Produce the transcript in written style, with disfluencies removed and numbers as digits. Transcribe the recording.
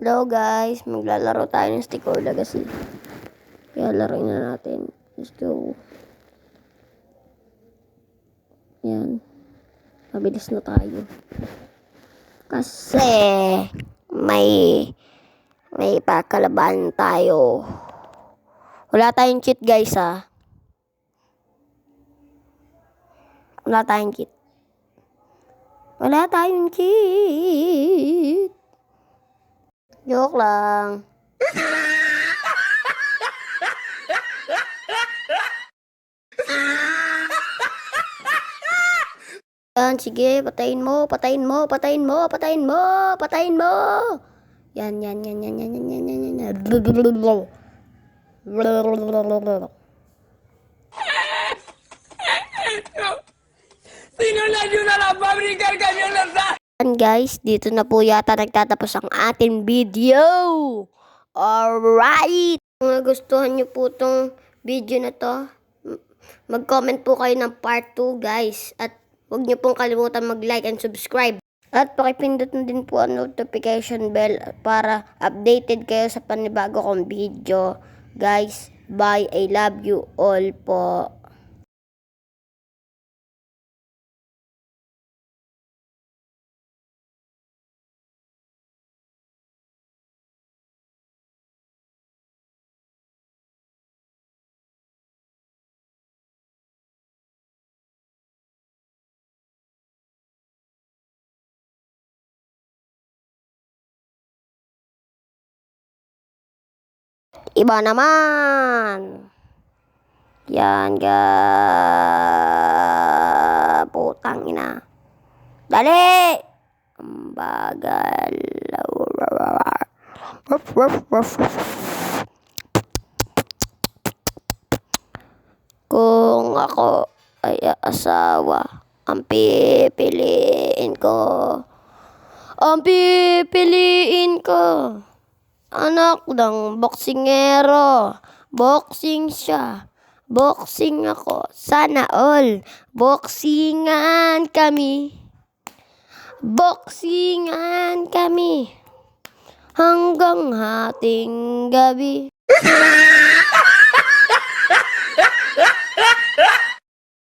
Hello guys, maglalaro tayo ng Stick or Legacy. Kaya laruin na natin. Let's go. Yan. Mabilis na tayo. Kasi may pakalaban tayo. Wala tayong cheat guys ha. Wala tayong cheat. Wala tayong cheat. Joke lang. Yan, sige, patayin mo. Yan. Sinunod na lang pabrikar camioneta! Yan guys, dito na po yata nagtatapos ang ating video. Alright! Kung nagustuhan nyo po tong video na to, mag-comment po kayo ng part 2 guys. At huwag nyo pong kalimutan mag-like and subscribe. At pakipindot na din po ang notification bell para updated kayo sa panibago kong video. Guys, bye. I love you all po. Iba naman. Yan putang ina. Dali! Ang bagal. Kung ako ay asawa, ang pipiliin ko. Anak ng boksingero. Boxing siya. Boxing ako. Sana all. Boxingan kami. Hanggang hating gabi.